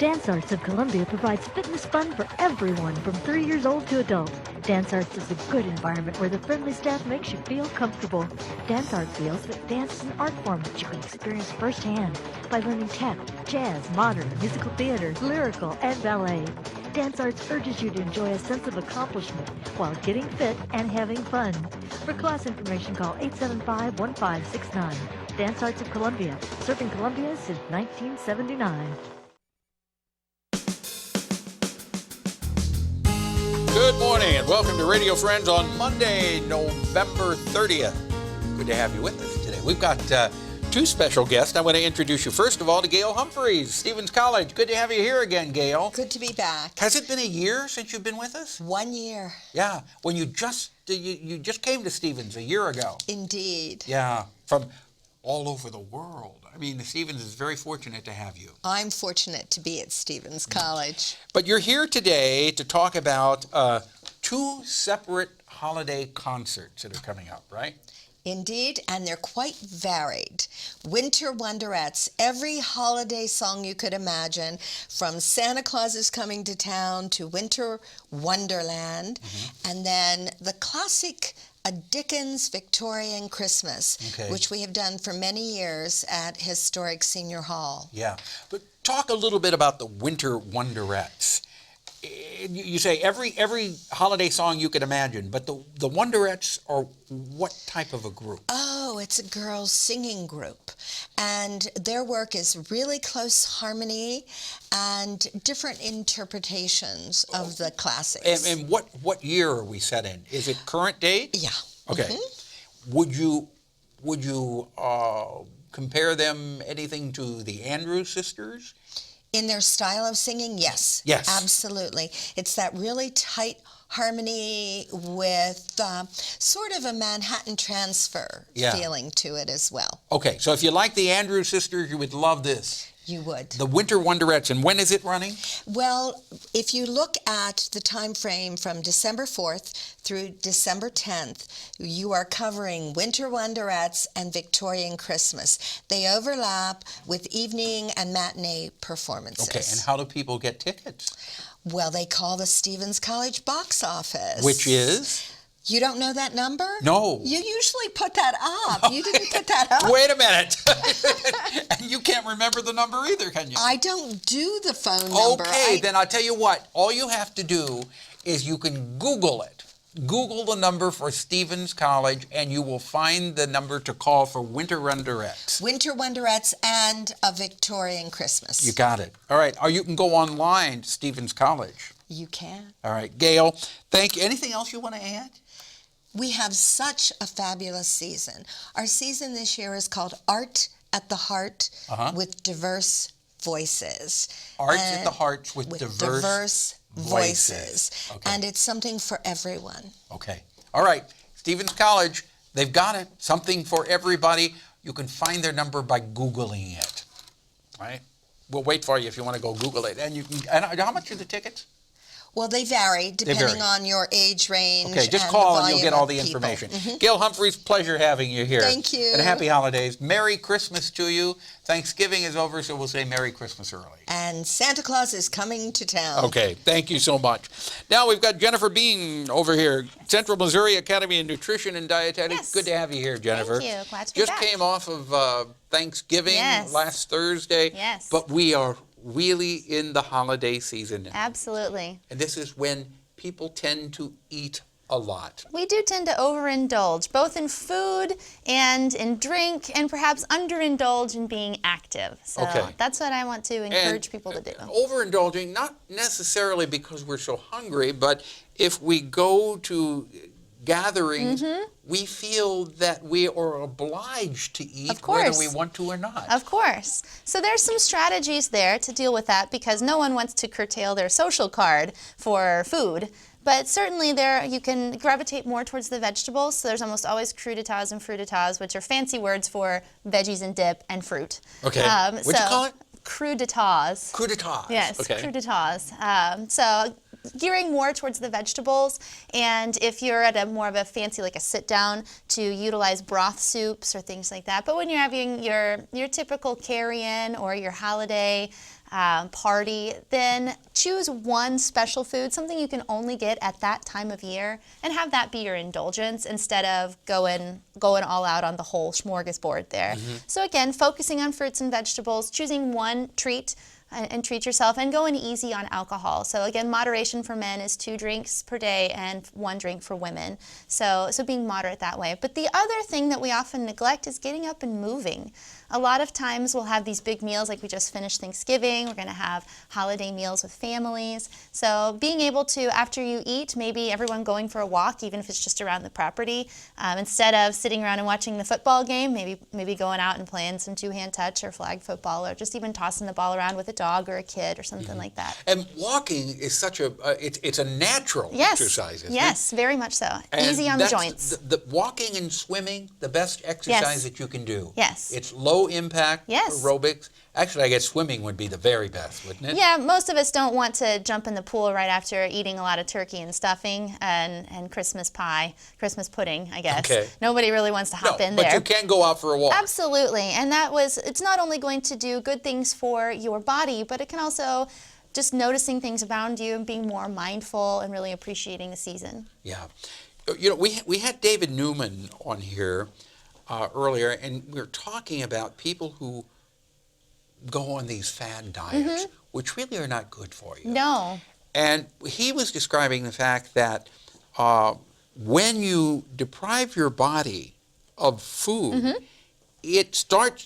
Dance Arts of Columbia provides fitness fun for everyone from 3 years old to adult. Dance Arts is a good environment where the friendly staff makes you feel comfortable. Dance Arts feels that dance is an art form that you can experience firsthand by learning tap, jazz, modern, musical theater, lyrical, and ballet. Dance Arts urges you to enjoy a sense of accomplishment while getting fit and having fun. For class information, call 875-1569. Dance Arts of Columbia, serving Columbia since 1979. Good morning and welcome to Radio Friends on Monday, November 30th. Good to have you with us today. We've got two special guests. I want to introduce you first of all to GAIL Humphries, Stevens College. Good to have you here again, GAIL. Good to be back. Has it been a year since you've been with us? 1 year. Yeah, when you just came to Stevens a year ago. Indeed. Yeah, from all over the world. I mean, Stevens is very fortunate to have you. I'm fortunate to be at Stevens College. But you're here today to talk about two separate holiday concerts that are coming up, right? Indeed, and they're quite varied. Winter Wonderettes, every holiday song you could imagine, from Santa Claus is Coming to Town to Winter Wonderland, and then the classic A Dickens Victorian Christmas, which we have done for many years at historic Senior Hall. Yeah, but talk a little bit about the Winter Wonderettes. You say every holiday song you could imagine, but the Wonderettes are what type of a group? Oh, it's a girls' singing group, and their work is really close harmony and different interpretations of the classics. And what year are we set in? Is it current date? Yeah. Okay. Would you compare them anything to the Andrews Sisters? In their style of singing, yes. Yes. Absolutely. It's that really tight harmony with sort of a Manhattan Transfer feeling to it as well. Okay, so if you like the Andrews Sisters, you would love this. You would. The Winter Wonderettes. And when is it running? Well, if you look at the time frame from December 4th through December 10th, you are covering Winter Wonderettes and Victorian Christmas. They overlap with evening and matinee performances. Okay, and how do people get tickets? Well, they call the Stevens College box office. Which is? You don't know that number? No. You usually put that up. You didn't put that up. Wait a minute. And you can't remember the number either, can you? I don't do the phone number. Okay, then I'll tell you what. All you have to do is you can Google it. Google the number for Stevens College, and you will find the number to call for Winter Wonderettes. Winter Wonderettes and A Victorian Christmas. You got it. All right. Or you can go online to Stevens College. You can. All right. GAIL, thank you. Anything else you want to add? We have such a fabulous season. Our season this year is called Art at the Heart with Diverse Voices. Arts at the Heart with diverse voices. Okay. And it's something for everyone. Okay. All right. Stevens College, they've got it. Something for everybody. You can find their number by Googling it. All right? We'll wait for you if you want to go Google it. And you can. And how much are the tickets? Well, they vary depending on your age range. Okay, just and call the and you'll volume get all of the people. information. GAIL Humphries, pleasure having you here. Thank you. And happy holidays. Merry Christmas to you. Thanksgiving is over, so we'll say Merry Christmas early. And Santa Claus is coming to town. Okay, thank you so much. Now we've got Jennifer Bean over here, Central Missouri Academy of Nutrition and Dietetics. Yes. Good to have you here, Jennifer. Thank you. Glad to be Just back. came off of Thanksgiving last Thursday. Yes. But we are really in the holiday season now. Absolutely. And this is when people tend to eat a lot. We do tend to overindulge, both in food and in drink, and perhaps underindulge in being active. So that's what I want to encourage people to do. Overindulging, not necessarily because we're so hungry, but if we go to gatherings, we feel that we are obliged to eat whether we want to or not. Of course. So there's some strategies there to deal with that, because no one wants to curtail their social card for food. But certainly there you can gravitate more towards the vegetables. So there's almost always cruditats and fruditats, which are fancy words for veggies and dip and fruit. Okay. What'd you call it? Cruditats. Cruditats. Yes, okay. Cruditats. So gearing more towards the vegetables, and if you're at a more of a fancy, like a sit down, to utilize broth soups or things like that. But when you're having your typical carry-in or your holiday party, then choose one special food, something you can only get at that time of year, and have that be your indulgence instead of going all out on the whole smorgasbord there. So again, focusing on fruits and vegetables, choosing one treat and treat yourself, and going easy on alcohol. So again, moderation for men is 2 drinks per day and 1 drink for women. So being moderate that way. But the other thing that we often neglect is getting up and moving. A lot of times we'll have these big meals, like we just finished Thanksgiving. We're going to have holiday meals with families. So being able to, after you eat, maybe everyone going for a walk, even if it's just around the property, instead of sitting around and watching the football game, maybe going out and playing some 2-hand touch or flag football, or just even tossing the ball around with a dog or a kid or something like that. And walking is such a, it's a natural exercise, isn't it? Yes, very much so. And easy on the joints. The walking and swimming, the best exercise that you can do. Yes. It's low impact aerobics. Actually, I guess swimming would be the very best, wouldn't it? Yeah, most of us don't want to jump in the pool right after eating a lot of turkey and stuffing and Christmas pie, Christmas pudding, I guess. Okay. Nobody really wants to hop in there. But you can go out for a walk. Absolutely. And it's not only going to do good things for your body, but it can also just noticing things around you and being more mindful and really appreciating the season. Yeah. You know, we had David Newman on here earlier, and we were talking about people who go on these fad diets, which really are not good for you. No. And he was describing the fact that when you deprive your body of food, it starts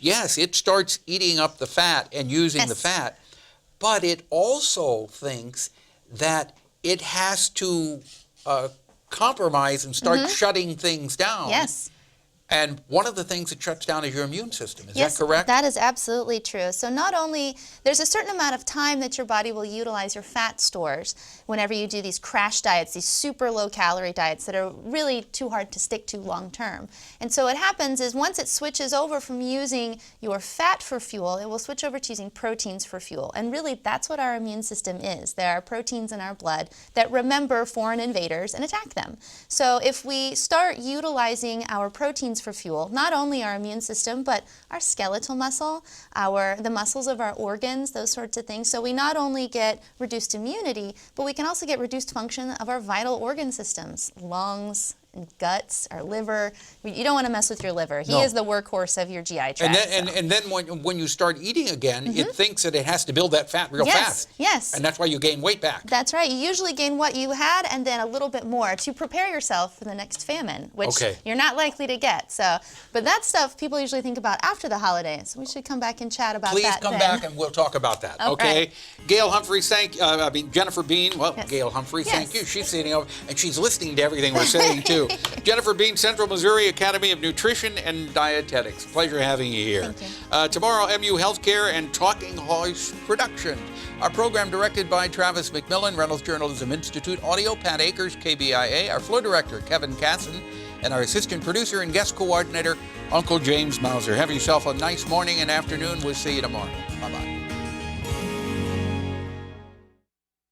eating up the fat and using the fat, but it also thinks that it has to compromise and start shutting things down. Yes. And one of the things that shuts down is your immune system. Is that correct? That is absolutely true. So not only, there's a certain amount of time that your body will utilize your fat stores whenever you do these crash diets, these super low calorie diets that are really too hard to stick to long term. And so what happens is once it switches over from using your fat for fuel, it will switch over to using proteins for fuel. And really that's what our immune system is. There are proteins in our blood that remember foreign invaders and attack them. So if we start utilizing our proteins for fuel, not only our immune system, but our skeletal muscle, the muscles of our organs, those sorts of things. So we not only get reduced immunity, but we can also get reduced function of our vital organ systems, lungs, and guts, our liver. You don't want to mess with your liver. He is the workhorse of your GI tract. And then when you start eating again, it thinks that it has to build that fat real fast. Yes. And that's why you gain weight back. That's right. You usually gain what you had and then a little bit more to prepare yourself for the next famine, which you're not likely to get. So, but that stuff people usually think about after the holidays. We should come back and chat about that. Please come back and we'll talk about that. Okay. Gail Humphries, Jennifer Bean. Well, Gail Humphries, thank you. She's sitting over and she's listening to everything we're saying too. Jennifer Bean, Central Missouri Academy of Nutrition and Dietetics. Pleasure having you here. Thank you. Tomorrow, MU Healthcare and Talking Horse Production. Our program directed by Travis McMillen, Reynolds Journalism Institute Audio, Pat Akers, KBIA. Our floor director, Kevin Casson, and our assistant producer and guest coordinator, Uncle James Mauser. Have yourself a nice morning and afternoon. We'll see you tomorrow. Bye-bye.